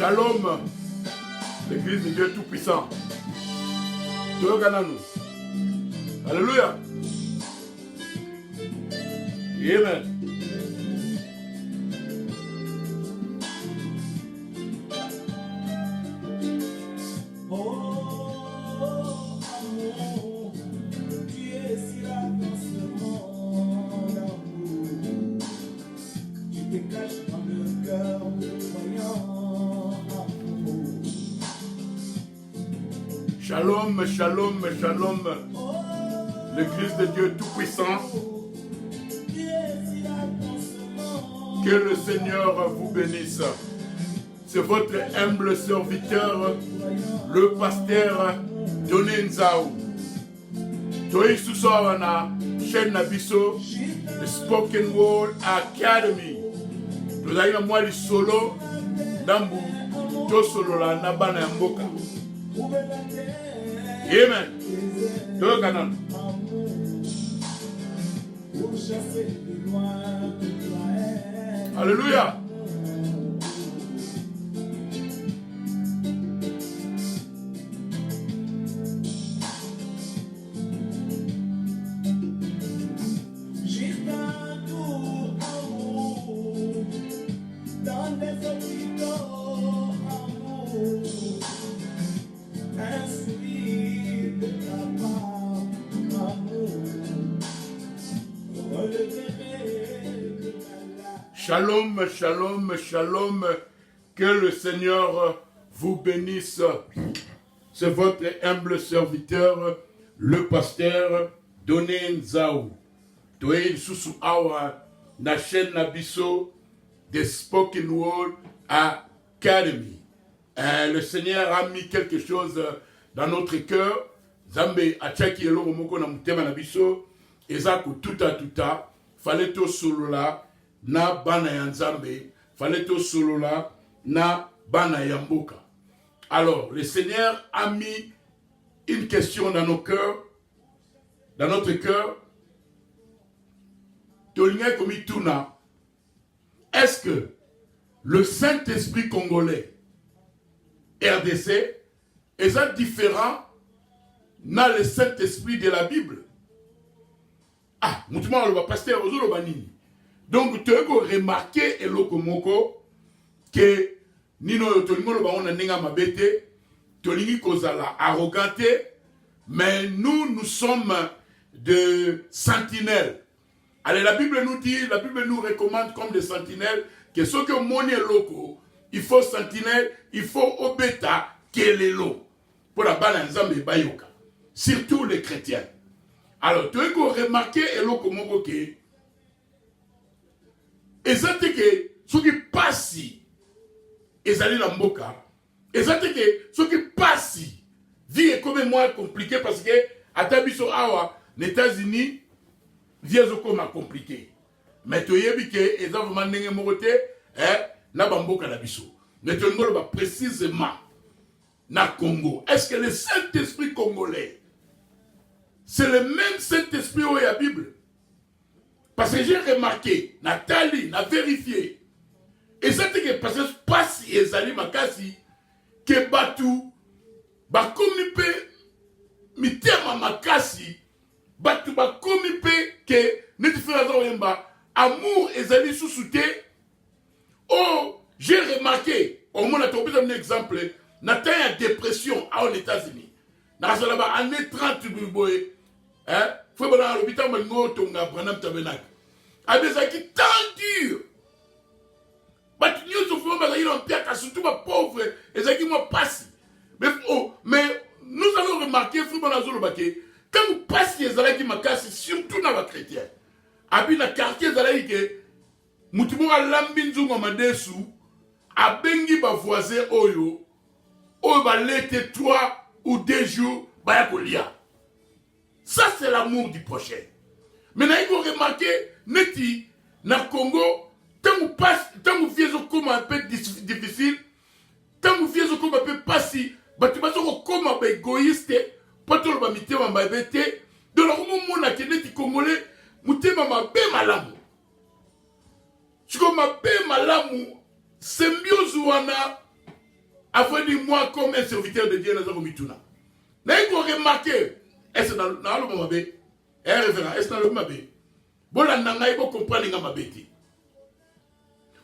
Shalom, l'église de Dieu Tout-Puissant. Alléluia. Amen. Shalom, shalom, shalom, l'église de Dieu Tout-Puissant. Que le Seigneur vous bénisse. C'est votre humble serviteur, le pasteur Doné Nzaou. Toi, sous na chaîne Nabiso, the Spoken Word Academy. Nous avons moi le solo, Nambu, to solo la nabana mboka. Amen. Alléluia. Shalom, shalom, shalom, que le Seigneur vous bénisse. C'est votre humble serviteur, le pasteur Doné Nzaou. Toye Susu Awa, na chaîne Nabiso, des Spoken Word Academy. Le Seigneur a mis quelque chose dans notre cœur. Zambe achaki elo moko na mutema Nabiso, ezako tuta, fallait to solo là. Na bana ya Nzambe, fallait au solo là, na bana ya mboka. Alors, le Seigneur a mis une question dans nos cœurs, dans notre cœur. Tolinga komi tuna. Est-ce que le Saint-Esprit congolais, RDC, est différent dans le Saint-Esprit de la Bible? Ah, moutouma le pasteur Ozolo Banini. Donc, tu as remarqué, Elokomoko, que Nino Tolingo le baron n'a mabete, Tolingi Kozala arroganté, mais nous sommes de sentinelles. Allez, la Bible nous dit, la Bible nous recommande comme des sentinelles que ce que moni loko, il faut sentinelle, il faut obéta, qu'elle est l'eau. Pour la balance de Bayoka. Surtout les chrétiens. Alors, tu as remarqué, Elokomoko, que et ça c'est que ce qui passe et ça la mboka et ça c'est que ce qui passe vie est comme moins compliqué parce que à tabiso awa les États-Unis vie est comme compliqué mais tu yebi que et ça vraiment ndenge mokote na bamboka na biso mais tu ngolo ba précisément na Congo. Est-ce que le Saint-Esprit congolais c'est le même Saint-Esprit où il y a Bible? Parce que j'ai remarqué, Nathalie, n'a vérifié. Et ça c'est que parce que passe et Zali Makasi, que Batu, Bakomipe, Mitema Makasi, Batu Bakomipe, que Netifrazoremba, amour et Zali sous-souté. Oh, j'ai remarqué, au moins, on a un exemple, Nathalie a dépression aux États-Unis. Dans la année 30, hein, faut que l'hôpital m'a tonga Branham Tabernacle. Avec ça qui tant dur. Surtout ma pauvre, et ça qui m'a passé. Mais nous allons remarquer, quand vous passez les alaki m'a cassé, surtout dans les chrétiens. Abi na quartier zalaï que mutumura lambinzunga madesu, abengi ba voisin oyo, ba l'été 3 ou 2 jours, ba yakolia. Ça, c'est l'amour du prochain. Maintenant, il faut remarquer, Neti, na Congo, tant que vous faites comme un peu difficile, tant que vous faites comme un peu passif, tu vas comme un peu égoïste, pas tout le monde mité, on va bêter. De leur moment, on a Neti Congolais, mouté ma bé malamu. Je comme ma bé malamu, symbiose wana, Avant de moi comme un serviteur de Dieu, nous avons mis tout là. Vous avez remarqué, est-ce que dans le mabé, est-ce que dans le mabé, bon là, vous comprenez que mabé.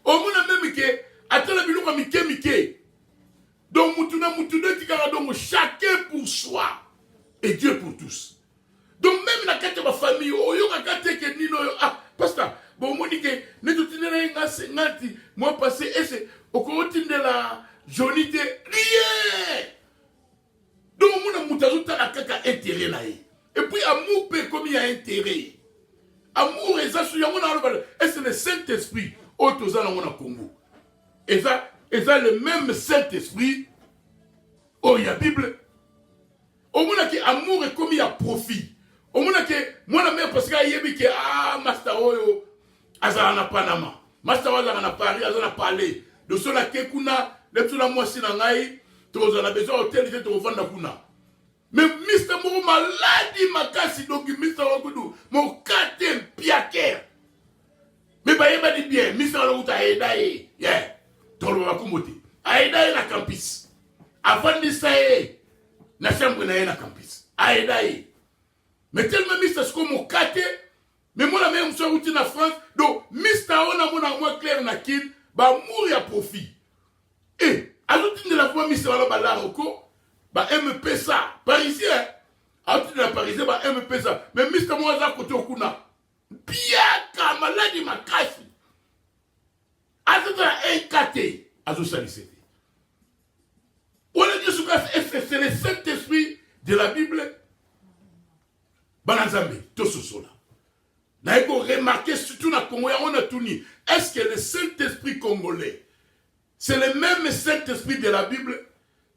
Au moins même que, attends la bilou comme Mike. Donc mutuna qui garde donc chacun pour soi et Dieu pour tous. Donc même la carte de ma famille, oh yo la carte que nino ah pasteur, bon moi dit que ne tout tiner nga 50 mois passé et c'est au côté de la jaunité rien. Donc mon mutazo ta la kaka intérêt là et puis amour peut comme il y a intérêt. Amour et ça sur mon et c'est le Saint-Esprit au toza na mon Congo. Et ça le même Saint-Esprit oh il y a Bible. Au moins que amour est comme il y a profit. Au moins que moi la mère parce qu'il y a que ah master oyo azana Panama. Master oyo azana Paris, azana parler. De cela que kuna le tout la moi si na ngai tu as besoin hôtel tu revendre kuna. Mais Mr. Moro maladi makasi donc Mr. Wakudu mon katem piaker. Mais bah il m'a dit bien Mr. Wakudu aidai. Yeah. Tolo wakumote. Aidai na campus. Avant de ça na chambre na campus. Aidai. Mais tellement Mr. Sko mon kate mais moi la même soir route na France donc Mr. ona mona moi clair na kin ba mourir à profit. Et ajoute de la fois Mr. Wala ba la roko ba MP ça parisien. Ajoute de la parisien ba MP ça mais Mr. moi za côté okuna. Biaka maladi makasi. Ajoute un kate ajoute ça lycée. On a dit c'est le Saint-Esprit de la Bible. Banazambe, tout ce sola. N'a pas remarqué surtout dans le Congo, on a tout dit. Est-ce que le Saint-Esprit congolais, c'est le même Saint-Esprit de la Bible?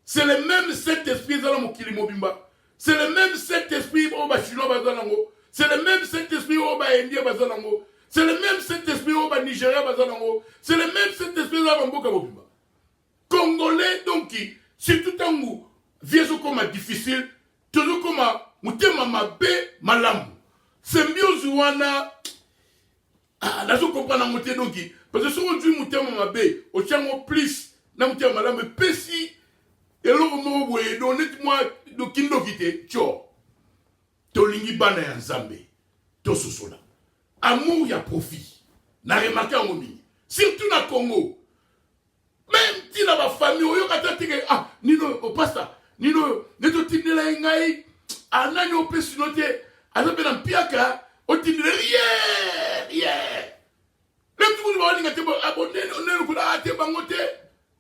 C'est le même Saint-Esprit de la Mokili-Mobimba? C'est le même Saint-Esprit au Chinois Bazalango? C'est le même Saint-Esprit au Indien Bazalango? C'est le même Saint-Esprit au Nigeria Bazalango? C'est le même Saint-Esprit au Mboka Mobimba? Congolais, donc, surtout tant que vieux comme difficile, toujours comme mutema mabe malamu. Symbiose wana ah nazo comprendre moté doki parce que si on dit mutema mabe au chango plus na mutema malamu pesi et l'autre mo boye donc moi do kindo kité tcho to lingi bana ya Nzambe to sosola amour ya profit na remarqué en moni surtout na Congo même si na ba famille oyo kata tike ah nino au pasta nino neto tinela ngai anani opesi note azapena mpiaka otindile rien même tout le monde ngate abonné on kula ate bangote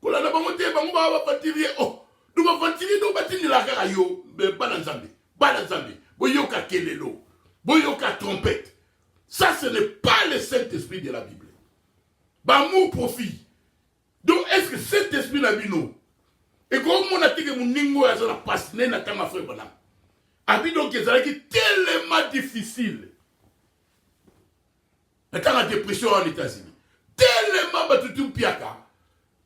kula na bangote bango ba patirie oh du ba patirie do batindila kaka yo be bana Nzambe boyoka kelelo boyoka trompette ça ce n'est pas le Saint-Esprit de la Bible ba mon profit donc est-ce que Saint-Esprit la bino et comme on a dit que mon ningo a la passe na tanga frère bana abi donc c'est tellement difficile. Maintenant la dépression en États-Unis. Tellement batutu piaka.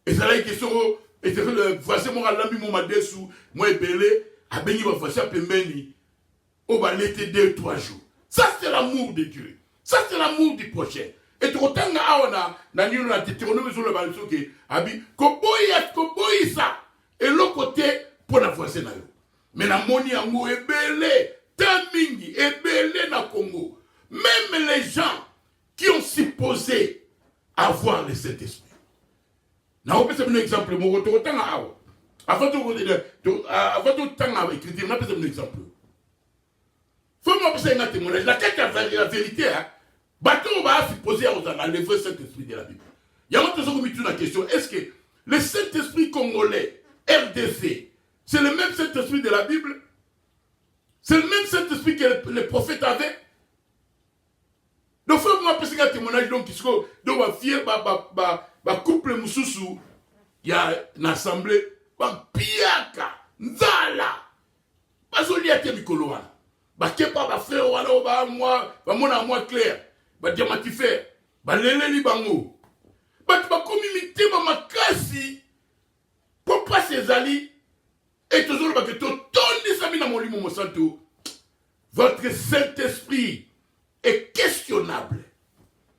Et ça que so et c'est le voisin mon lambi mon madesu moi belé a béni va voisin pembeni au ba l'été 2-3 jours. Ça c'est l'amour de Dieu. Ça c'est l'amour du prochain. Et tu retanga aona na nino na Deutéronome sur le balso que abi ko boy ça et l'autre côté pour la voisin na yo. Mais la moni amour est belé, tamingi est belé na Congo. Même les gens qui ont supposé avoir le Saint-Esprit. Na on peut se donner un exemple. Mon retour temps à awa. Avant tout temps à écrire, on peut se donner un exemple. Faut moi passer un témoignage. La vérité, hein. Bateau va supposer à le vrai Saint-Esprit de la Bible. Il y a autre chose qui me la question. Est-ce que le Saint-Esprit congolais, RDC, c'est le même Saint-Esprit de la Bible? C'est le même Saint-Esprit que les prophètes avaient? Donc, il faut moi passer un témoignage. Donc, il faut fier, couple Moussoussou, il y a une assemblée, piaka, nzala, bazoli a été mikoloana. Kepa, frère, moi, moi clair, diamantifère, lélé bango. Comme imiter ma makasi, pour pas ses alliés. Et toujours que votre Saint-Esprit est questionnable.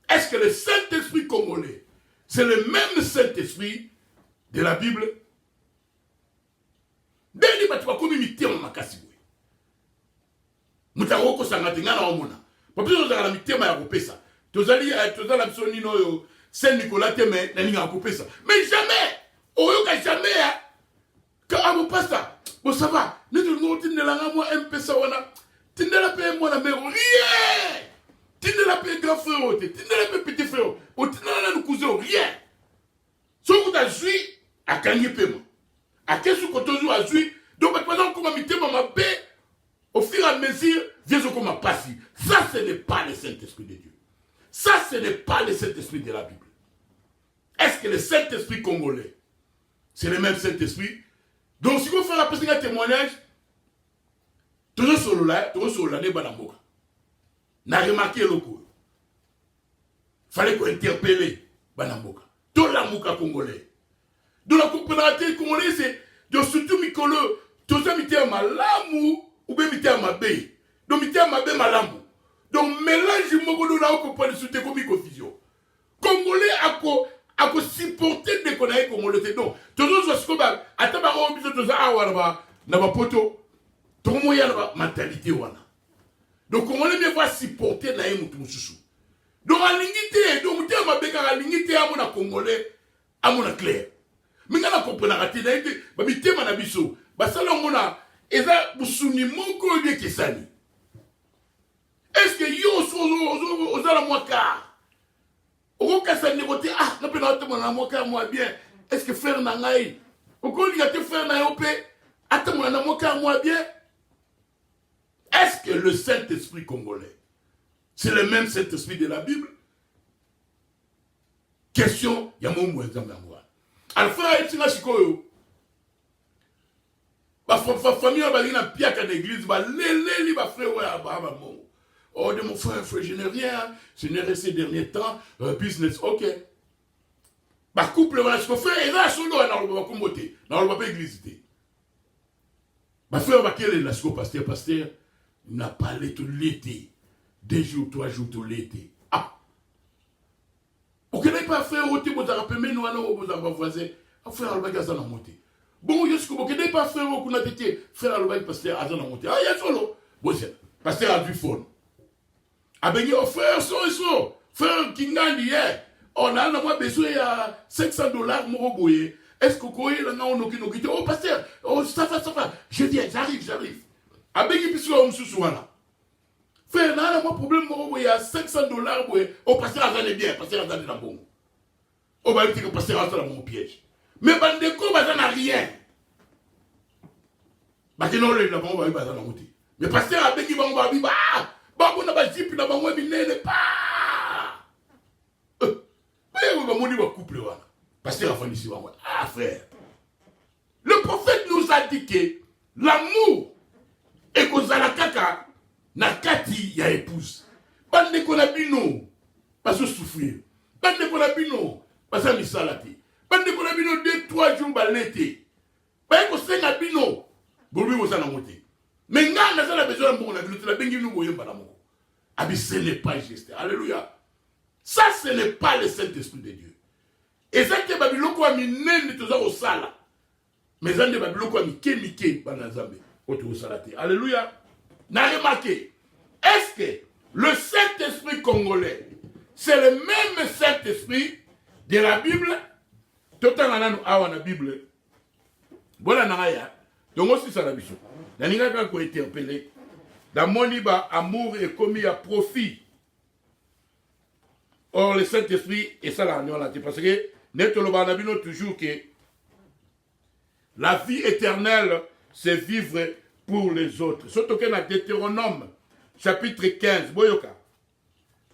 Est-ce que le Saint-Esprit congolais, c'est le même Saint-Esprit de la Bible? bato bakomi mitema makasi boye mutako kosanga te nga na omona papier ozalaka na mitema ya kopesa tozala biso nino oyo Saint Nicolas te me nalinga kopesa mais jamais oyoka jamais ya ka abo pasta bon ça va neto ngo tindelanga moi mpesa wana tindela pe moi na mero rien tindela pe grand frère te tindela pe petit frère o tindela na cousin rien so ku ta jui akangi pema akesu ko tozu azui donc pendant comme mitema mabe au fur et à mesure viens comme passi ça ce n'est pas le Saint-Esprit de Dieu ça ce n'est pas le Saint-Esprit de la Bible. Est-ce que le Saint-Esprit congolais c'est le même Saint-Esprit? Donc si vous faites un témoignage toujours sur l'année Banamboka n'a remarqué le coup fallait qu'on interpelle Banamboka tout l'amour congolais donc la coopérative congolaise c'est de surtout Mikolo tout ça mité à malamu ou bien mité à mabé donc mité à mabé malamu donc mélange mogodo là on peut soutenir comme confusion congolais à supporter des connaissances congolais donc toujours ce que ataba au biso tout ça awa na ba poto to moya na mentalité wana donc congolais bien voir supporter na mutu mususu donc alingité donc muté à mabé ka alingité à mon congolais à mon clair minga na comprendre ati na ite ba bitema na biso ba sala ngona eza busuni moko de kesani. Est-ce que yo ozala mwaka okokasa négoter ah na pena te mona mwaka moi bien est-ce que frère na ngai okoli ga te frère na yo pe atamona na mwaka moi bien est-ce que le Saint-Esprit congolais c'est le même Saint-Esprit de la Bible? Question ya momo nzambe ngwa alfa etina sikoyo ba famille ba lina piaka d'église ba leleli ba frère wa ba mo. Oh, de mon frère, je n'ai rien, je n'ai resté ces derniers temps, business, ok. Bah, couple, voilà, ce qu'on fait, et là, son nom, on va comboter, on va pas église. Bah, frère, bah, quel est la sco pasteur, il n'a pas l'été tout l'été. 2 jours, 3 jours tout l'été. Ah! Ok, là, pas frère, au thé, vous avez rappelé, mais nous, vous avez voisin, frère, on va gagner ça dans mon thé. Bon, je suis ok, là, pas frère, on a été, frère, on va pasteur, à dans mon thé. Ah, il y a solo. Bon, c'est, pasteur a du phone. Abengi oh frère so frère Kingandi on a moi besoin ya $500 moko boye est-ce que koye là on noki oh pasteur oh ça va je viens j'arrive abengi biso mususu wana frère na moi problème moko boye ya $500 boye oh pasteur azane bien pasteur azane na bon oh ba que pasteur azane mon piège mais bandeko bazana rien ba kino le na bon ba bazana moti mais pasteur abengi bango ba biba babo na bajipi na bango binene pa bayo ba moni ba couple wana pasteur afandisi bango ah frère le prophète nous a dit que l'amour est kozala kaka na kati ya épouse bande ko na bino baso souffrir bande ko na bino basa misala te bande ko na bino 2-3 jours ba l'été ba ko senga bino bobi mo sana moté. Mais nga na sala besoin de mon avis, tu la bengi nous voyons pas l'amour. Abi ce n'est pas juste. Alléluia. Ça ce n'est pas le Saint-Esprit de Dieu. Et ça que babiloko a mis nene toza au sala. Mais ça ne babiloko a mis kemike banazambe autour salate. Alléluia. N'a remarqué. Est-ce que le Saint-Esprit congolais c'est le même Saint-Esprit de la Bible? Total nanu awa na Bible. Voilà naya. Donc aussi ça la biso. Naninga ka ko interpeller. Dans mon liba amour est commis à profit. Or le Saint-Esprit et ça là on l'a dit parce que net le banabino toujours que la vie éternelle c'est vivre pour les autres. Surtout que dans Deutéronome chapitre 15 boyoka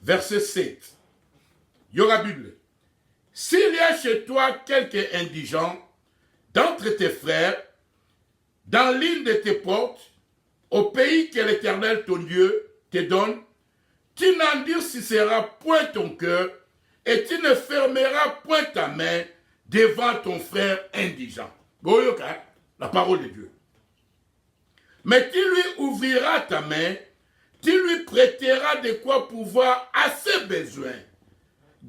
verset 7. Yoga Bible. S'il y a chez toi quelqu'un indigent d'entre tes frères dans l'une de tes portes, au pays que l'Éternel, ton Dieu, te donne, tu n'endurciras point ton cœur et tu ne fermeras point ta main devant ton frère indigent. Boyoka, la parole de Dieu. Mais tu lui ouvriras ta main, tu lui prêteras de quoi pouvoir à ses besoins.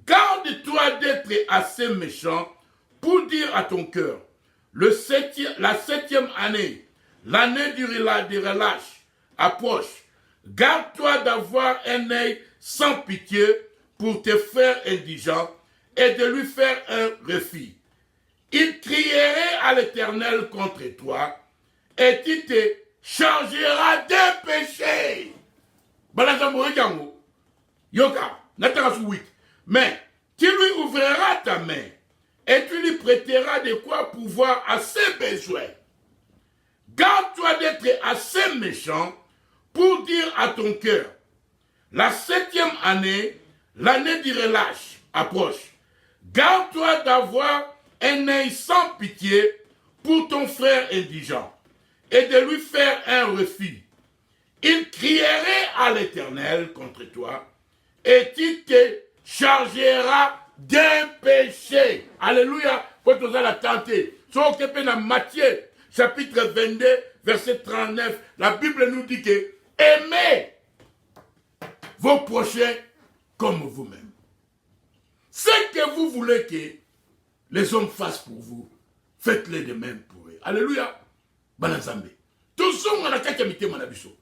Garde-toi d'être assez méchant pour dire à ton cœur, la septième année l'année du relâche approche. Garde-toi d'avoir un œil sans pitié pour te faire indigent et de lui faire un refus. Il crierait à l'Éternel contre toi et tu te chargeras des péchés. Yoka, mais tu lui ouvriras ta main et tu lui prêteras de quoi pouvoir à ses besoins. Garde-toi d'être assez méchant pour dire à ton cœur, la 7e année, l'année du relâche approche. Garde-toi d'avoir un œil sans pitié pour ton frère indigent et de lui faire un refus. Il crierait à l'Éternel contre toi et tu te chargeras d'un péché. Alléluia. Faut oser la tenter. Soit occupé dans Matthieu, chapitre 22, verset 39. La Bible nous dit que aimez vos prochains comme vous-même. Ce que vous voulez que les hommes fassent pour vous, faites-le de même pour eux. Alléluia. Banazambe. Tout ça, on a qu'à mité manabiso.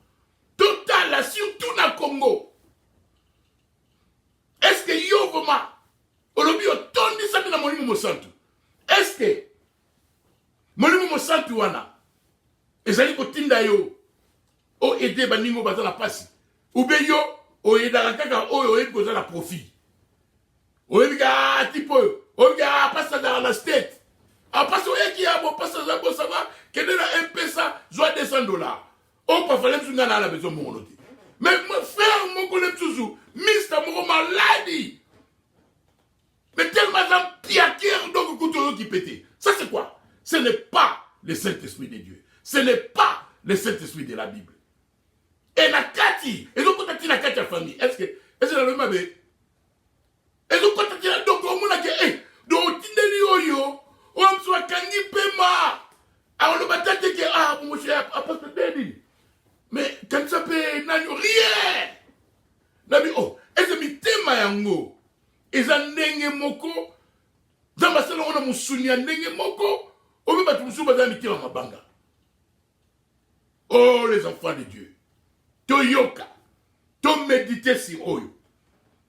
Total, là, surtout dans le Congo. Est-ce que yo vraiment, olobi otondi sabi na molimo mosantu? Est-ce que molimo mosantu wana ezali kotinda yo o aider baningo baza na pasi? Ou bien yo o aidera kaka oyo oyebi koza na profit? Oyebi ka tipo oyebi ka pasa dans la state. A pasa oyeki ya bo pasa za bo ça va kende na M-Pesa zwa $200. On peut faire les gens à la maison. Mais mon frère, mon collègue, Mr. Moko maladie. Mais tellement d'empiaquer donc couteau qui pète. Ça c'est quoi? Ce n'est pas le Saint-Esprit de Dieu. Ce n'est pas le Saint-Esprit de la Bible. Et la Kati, et donc quand tu as la famille, est-ce que la même abbé? Et donc quand tu as donc au monde que donc tindeli oyo, on soit kangi pema. Alors le matin que mon cher apostle Dedi. Mais quand ça peut n'a rien. Nabi est-ce que mi tema yango? Eza ndenge moko. Zamba sala ona musunya ndenge moko. Obi batu musu baza mi tema mabanga. Oh les enfants de Dieu. Toyoka. To méditer sur oyo.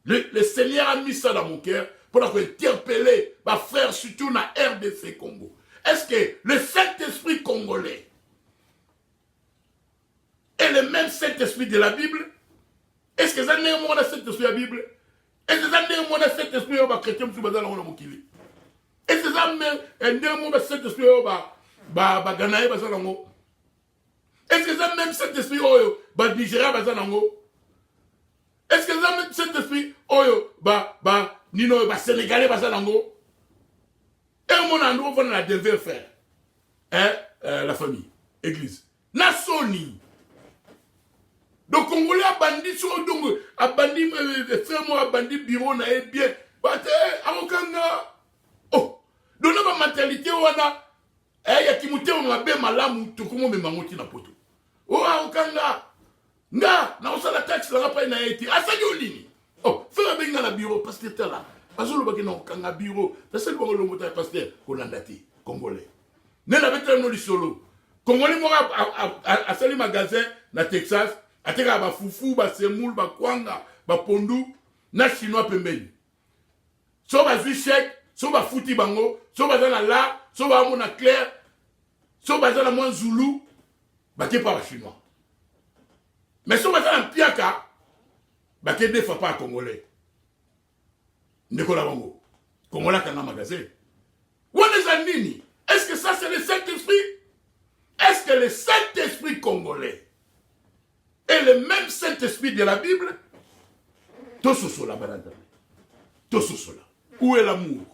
Le Seigneur a mis ça dans mon cœur pour interpeller ma frère surtout dans RDC Congo. Est-ce que le Saint-Esprit congolais est le même Saint-Esprit de la Bible? Est-ce que ça n'est pas le Saint-Esprit de la Bible? Est-ce que ça n'est pas le Saint-Esprit de la chrétien? Est-ce que ça n'est pas le Saint-Esprit de la Ganaï? Est-ce que ça même Saint-Esprit de Nigeria? Est-ce que ça même Saint-Esprit de Sénégalais? Et mon endroit, on a devait faire la famille, église. Nasoni. Donc, Congolais a bandit sur donc a bandit frère-moi a bandit bureau na bien. Bah avokanga. Oh, donc la mentalité wana ya kimute on mabe malamu to komo me mangoti na poto. Oh avokanga. Nga na osala taxe la pa na été. Asali olini. Oh, frère benga na bureau pasteur là. Azolo bakina okanga bureau. Pasteur bongo lo mota pasteur kolandati Congolais. Ne la bête no lisolo. Congolais mo a sali magasin na Texas. Ateka ba fufu ba semoule ba kwanga ba pondu na chinois pembeni. So ba zui chèque, so ba futi bango, so ba na la, so ba mo na clair, so ba na mo zulu, ba ke pas chinois. Mais so ba na piaka, ba ke defa pas congolais. Ndekola bango. Congolais kana magasin. Wana za nini? Est-ce que ça c'est le Saint-Esprit? Est-ce que le Saint-Esprit congolais et le même Saint-Esprit de la Bible? Tososola baranda. Tososola. Où est l'amour?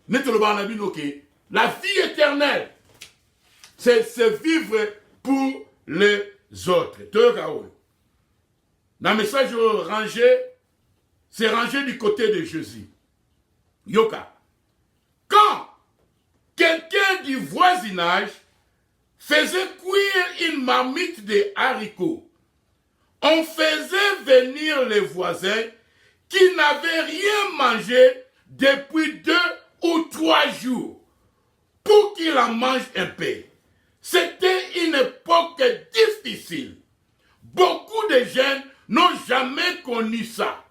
La vie éternelle, c'est vivre pour les autres. Dans le message rangé, c'est rangé du côté de Jésus. Yoka. Quand quelqu'un du voisinage faisait cuire une marmite de haricots, on faisait venir les voisins qui n'avaient rien mangé depuis 2 ou 3 jours pour qu'ils en mangent un peu. C'était une difficile. Beaucoup de jeunes n'ont jamais connu ça.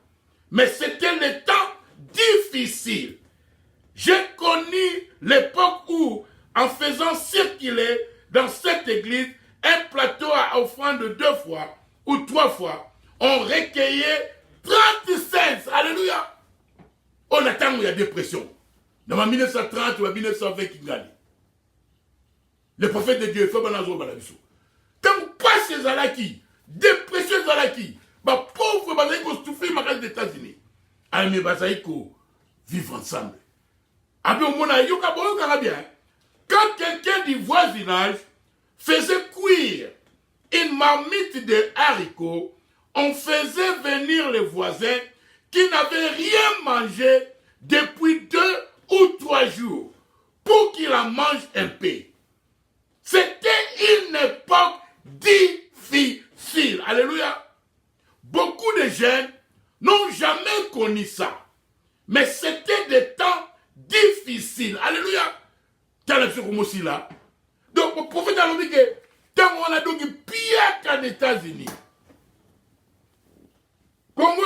Mais c'était le temps difficile. J'ai connu l'époque où, en faisant circuler dans cette église un plateau à offrande de 2 fois ou 3 fois, on recueillait 30 cents. Alléluia. On attend où il y a dépression. Dans 1930 ou 1920 qui gagne. Le prophète de Dieu, fait banazo balabiso. Tant pas ces alaki, dépression zalaki, bah pauvre bazaïko souffrir ma case des États-Unis. Aimé bazaïko vivre ensemble. Après au monde yoka boyo bien. Quand quelqu'un du voisinage faisait cuire une marmite de haricots, on faisait venir les voisins qui n'avaient rien mangé depuis 2 ou 3 jours pour qu'ils en mangent un peu. C'était une époque difficile. Alléluia. Beaucoup de jeunes n'ont jamais connu ça. Mais c'était des temps difficiles. Alléluia. Là. Donc, le prophète a dit que tant on a donc pire qu'en États-Unis. Congo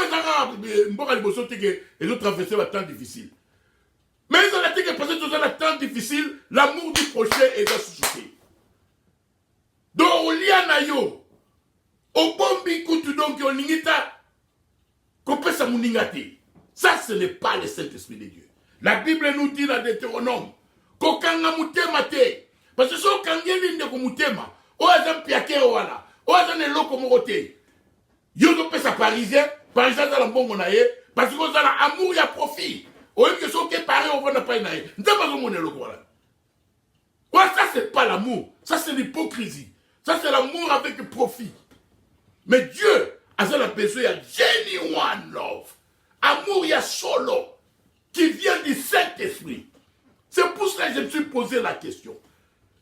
les autres traversé un temps difficile. Mais ils ont été que passer dans un temps difficile, l'amour du prochain est associé. Donc, au lianayo, au bombi kutu donc au ningita, qu'on peut s'amouningate. Ça, ce n'est pas le Saint-Esprit de Dieu. La Bible nous dit dans Deutéronome, kokanga mutema te. Parce que si on kangeli ndeko mutema, o azam piake wala, o azam eloko morote. Yodo pesa parisien, parisien dans le bon monaye, parce qu'on a l'amour, il y a profit. Au lieu que ce qui est pareil, on va pas y aller. Nous avons mon eloko wala. Ouais, ça c'est pas l'amour, ça c'est l'hypocrisie. Ça c'est l'amour avec profit. Mais Dieu a ça la besoin, il y a genuine love. Amour, il y a solo, qui vient du Saint-Esprit. C'est pour cela que je me suis posé la question.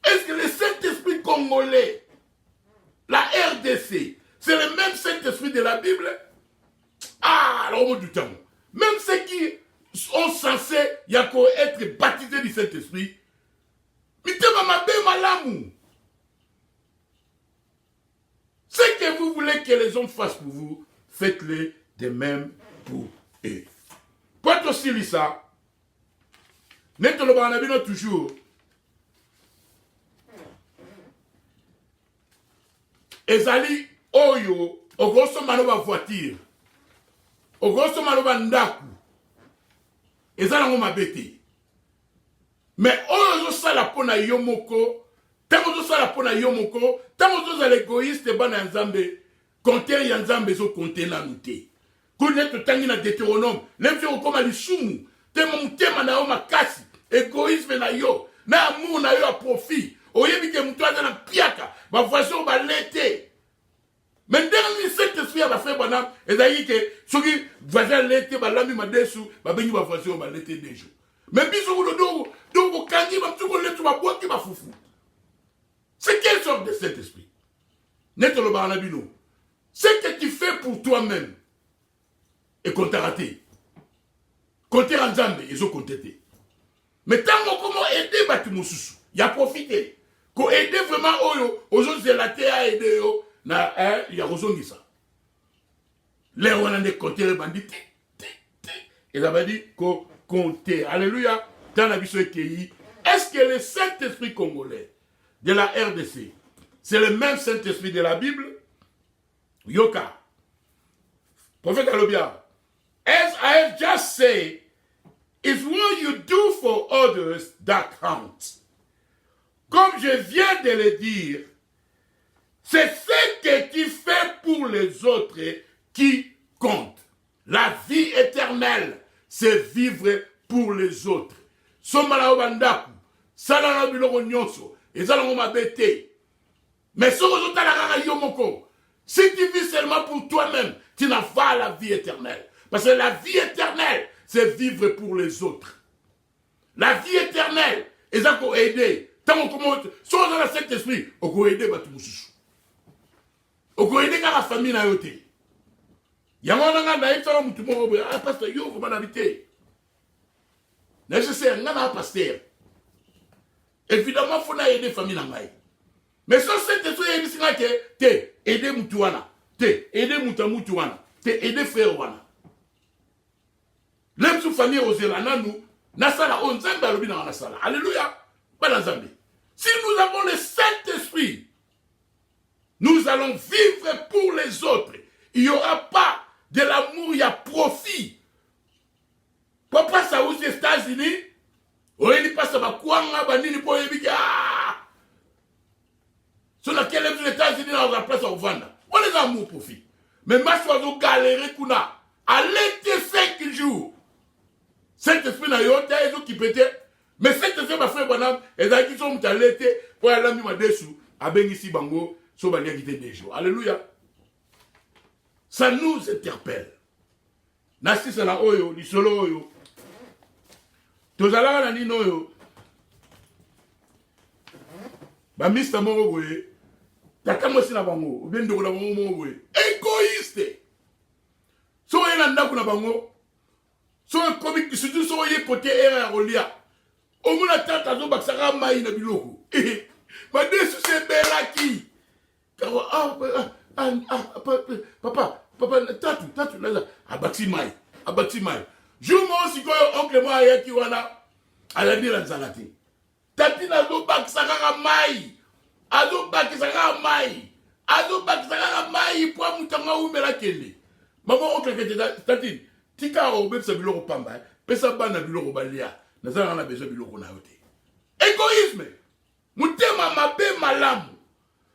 Est-ce que le Saint-Esprit congolais, la RDC, c'est le même Saint-Esprit de la Bible? Ah, alors au bout du temps, même ceux qui sont censés être baptisés du Saint-Esprit, ce que vous voulez que les hommes fassent pour vous, faites-le de même pour eux. Pour être aussi lisa, nous toujours. Ezali oyo, au grosso manoba voiture, au grosso manoba ndaku, ezali ngoma bete. Mais oyo sala pona yomoko, tango sala pona yomoko, tango za l'égoïste bana nzambe, compter ya nzambe zo compter na nute. Connaître tangi na Deutéronome, même si on comme lisumu, temo mutema na yo makasi, égoïsme na yo, na amour na yo a profit. Oyebi ke mutu aza na piaka, ba voisin ba lete. Mais dernier Saint-Esprit va faire bonhomme, et d'ailleurs que ceux qui voisin lete ba lami ma desu, ba bengi ba voisin ba lete des jours. Mais biso ko do kangi ba tuko letu ba boki ba fufu. C'est quelle sorte de Saint-Esprit? Neto lo ba na bino. Ce que tu fais pour toi-même et qu'on t'a raté. Compter en Zambé, ils ont compté. Mais tant qu'on comment aider Batimususu, il a profité. Qu'on aide vraiment aux autres de la terre à aider, il y a besoin de ça. Les on a compté les bandits. Et ça veut dire qu'on compter. Alléluia. Dans la vie est-ce que le Saint-Esprit congolais de la RDC, c'est le même Saint-Esprit de la Bible? Yoka. Prophète Alobia. As I have just said, it's what you do for others that counts. Comme je viens de le dire, c'est ce que tu fais pour les autres qui compte. La vie éternelle, c'est vivre pour les autres. Somala obandaku, salana biloko nyonso, ezalongo mabete. Mais si vous êtes yomoko, si tu vis seulement pour toi-même, tu n'as pas la vie éternelle. Parce que la vie éternelle, c'est vivre pour les autres. La vie éternelle, ils ont aidé. Tant qu'on commence, si on a cet esprit, on peut aider Batumususu. On peut aider la famille na yote. Yamana na ita mutu mo ah pasteur yo ko banalité. Nécessaire ngana pasteur. Évidemment faut na aider famille na ngai. Mais si cet esprit est ici que aider mutuana, te aider mutuana, te aider frère wana. Même sous famille ozelana nous, nasala on nzambe alobi na nasala. Alléluia. Bana nzambe. Si nous avons le Saint-Esprit, nous allons vivre pour les autres. Il n'y aura pas de l'amour, il y a profit. Papa ça aux États-Unis, on dit pas ça va quoi banini pour yebika. Sur laquelle les États-Unis dans la place au vendre. On les amour profit. Mais ma choisi galérer kuna. Allez 5 jours. Saint-Esprit na yote ezo qui pète. Mais Saint-Esprit ma frère bonhomme, et là qui sont allés pour aller mi madessu, abengisi bango, so bania quitté des jours. Alléluia. Ça nous interpelle. Nasi sana oyo, ni solo oyo. Tozalaka na nino oyo. Ba mista mongo boye. Tata mosi na bango, ou bien ndoko na bango mongo boye. Égoïste. So yena ndako na bango. So comique surtout so yé côté erreur olia. Au moins la tante azo baksaka mai na biloko. Ma desu se belaki. Papa, tatu laza abati mai. Jour mo sikoyo oncle mo ayaki wana alandi la nzalati. Tati na zo baksaka mai. Azo baksaka mai pour mutanga umela kende. Maman oncle kete tati tika obetsa biloko pamba. Pesa bana biloko balia. Nazala na besoin biloko na yote. Égoïsme. Mutema mabe malamu.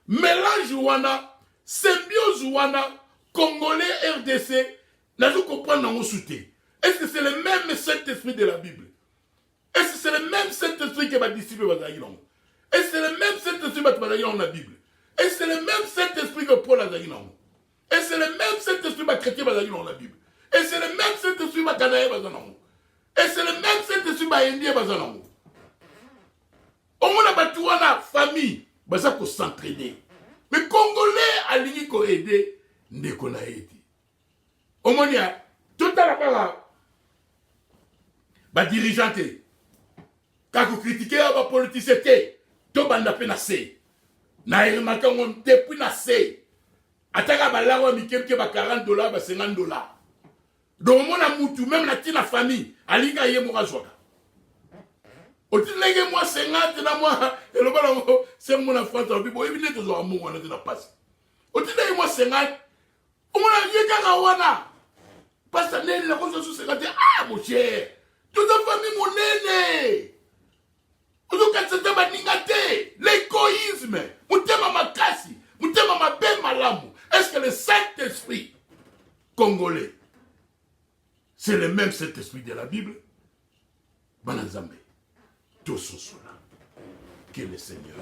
Mélange wana, symbiose wana, Congolais RDC, nazo comprendre dans souté. Est-ce que c'est le même Saint-Esprit de la Bible? Est-ce que c'est le même Saint-Esprit que va disciple Bazagilon? Est-ce que c'est le même Saint-Esprit que va dans la Bible? Est-ce que c'est le même Saint-Esprit que Paul a dit non? Est-ce que c'est le même Saint-Esprit que va chrétien dans la Bible? Est-ce que c'est le même Saint-Esprit que va Canaï Bazanong? Et c'est le même Saint-Esprit qui est indien. On a battu la famille, ça pour s'entraîner. Mais Congolais a l'uni qu'on aide, ne qu'on a aidé. Au moins, tout à la part, les dirigeants, quand vous critiquez les politiciens, tout le monde a fait. Na remarqué on depuis na sé. Ataka balawa mikemke ba $40, ba $50. Donc mon amutu même la famille, alinga ye mo razoka. Otilenge moi 50 na moi et le balo c'est mon enfant to bibo ebine to zo amu wana na passe. Otilenge moi 50. O mona yeka wana. Parce que nene la cause sur 50 mon cher. Toute la famille mon nene. L'égoïsme, est-ce que le Saint-Esprit congolais, c'est le même Saint-Esprit de la Bible? Banazambe, tout cela, que le Seigneur